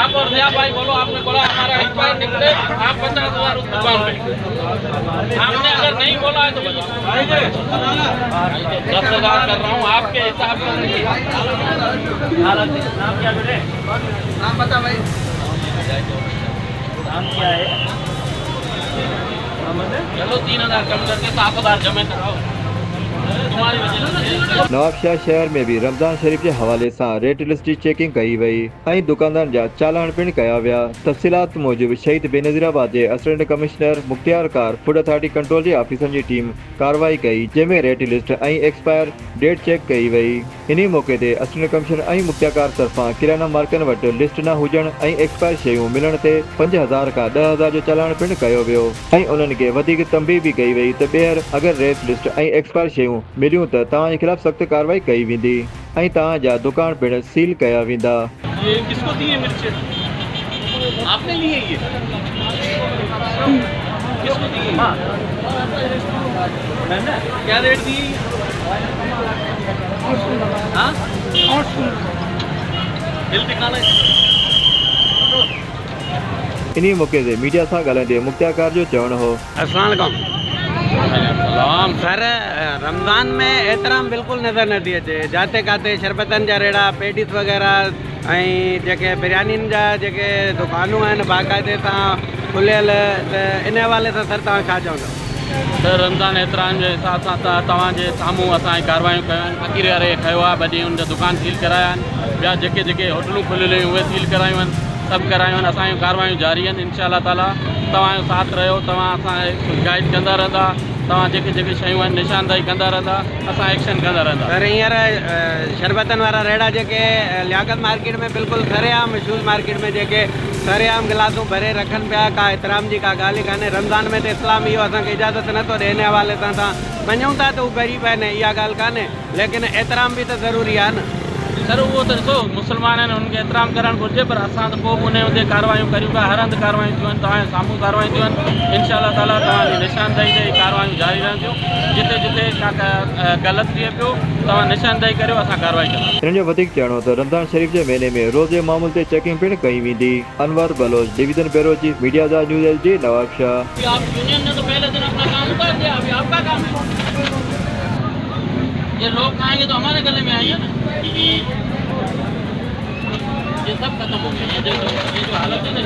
लाख और दिया भाई, बोलो आपने बोला हमारा एक्सपायर निकले, आप 50,000 उस दुकान पे। आपने अगर नहीं बोला है तो 10,000 कर रहा हूँ आपके हिसाब से। नाम क्या बेटे? नाम बता भाई। नाम क्या है? चलो 3,000 कम करके 7,000 जमा कराओ। नवाबशाह शहर में भी रमज़ान शरीफ के हवाले से रेट लिस्ट की चेकिंग कई वई ऐं दुकानदार जा चालान पिण कया विया। तफ़सीलात मूजिब शहीद बेनज़ीराबाद के असिस्टेंट कमिश्नर मुख्तियार कार फूड अथॉरिटी कंट्रोल के ऑफिसर की टीम कार्रवाई कई, जैमें रेट लिस्ट ऐं एक्सपायर डेट चेक कई वई। इन मौके ते असिस्टेंट कमिश्नर ऐं मुख्तियार कार तरफा किराना मार्कन वटि लिस्ट न हुजण ऐं एक्सपायर शयूं मिलण ते 5,000 का 10,000 जो चालान पिण कयो वियो ऐं उन्हनि खे वधीक तंबीह भी कई वई त ॿीहर अगर रेट लिस्ट ऐं एक्सपायर शयूं मिलियूं त तव्हां जे खिलाफ़ सख्त कार्रवाई कई वेंदी ऐं तव्हां जा दुकान पिण सील कया वेंदा। ये किसको दी है मिर्चें? आपने ली है ये? किसको दी है? क्या रेट दी? हाँ? बिल दिखाना है। इन्हीं मौके से मीडिया सां ॻाल्हाईंदे मुख्तियार कार जो चवणु हो, अस्सलाम वालेकुम सर, रमज़ान में एहतराम बिल्कुल नज़र न थी अचे। जाते काथे शरबतनि जा रेड़ा, पेटिस वग़ैरह ऐं जेके बिरयानियुनि जा जेके दुकानूं आहिनि बाक़ाइदे सां खुलियल, त इन हवाले सां सर तव्हां छा चवंदव? सर रमज़ान एतिराम जे हिसाब सां तव्हांजे साम्हूं असांजी कार्रवाइयूं कयूं आहिनि। फ़क़ीर वारे खयो आहे, ॿ ॾींहं हुन जा दुकान सील कराया आहिनि, ॿिया जेके जेके होटलूं खुलियल हुयूं उहे सील करायूं आहिनि, सभु करायूं आहिनि। असांजूं कार्रवाइयूं जारी आहिनि। इंशाअल्लाह ताला तव्हांजो साथ रहियो, तव्हां असांखे गाइड कंदा रहंदा, तव्हां जेके जेके शयूं आहिनि निशानदाही कंदा रहंदा, असां एक्शन कंदा रहंदा। सर हींअर शरबतनि वारा रेड़ा जेके लियाकत मार्केट में बिल्कुलु सरेआम शूज़ मार्केट में जेके सरेआम गिलासूं भरे रखनि पिया, का एतिराम जी का ॻाल्हि ई कान्हे। रमज़ान में त इस्लाम इहो असांखे इजाज़त नथो ॾिए, इन हवाले सां असां मञूं था त हू ग़रीब आहिनि, इहा ॻाल्हि कान्हे, लेकिन एतिराम बि त ज़रूरी आहे न। सर उहो त ॾिसो मुस्लमान आहिनि, हुननि खे एतिराम करणु घुरिजे, पर असां त पोइ उन ते कार्रवाइयूं करियूं था। हर हंधि कार्रवाइयूं थियूं आहिनि, तव्हांजे साम्हूं कार्रवाइयूं थियूं आहिनि। इंशाअल्लाह ताला तव्हांजी निशानदाही ते कार्रवाइयूं जारी रहंदियूं। जिते जिते का ग़लति थिए पियो तव्हां निशानदाही करियो, असां कार्रवाई कंदासीं। हिननि जो वधीक चवणो त रमज़ान शरीफ जे महीने में रोज़ जे मामूल ते चेकिंग पिण कई वेंदी। Anwar Baloch, division bureau chief media जा न्यूज़ एलजी नवाबशाह। आप यूनियन ने तो पहले दिन अपना काम कर दिया, अभी आपका काम है। ये लोग खाएंगे तो हमारे गले में आएंगे ना। ये सब खत्म हो गया। ये जो हालत है ना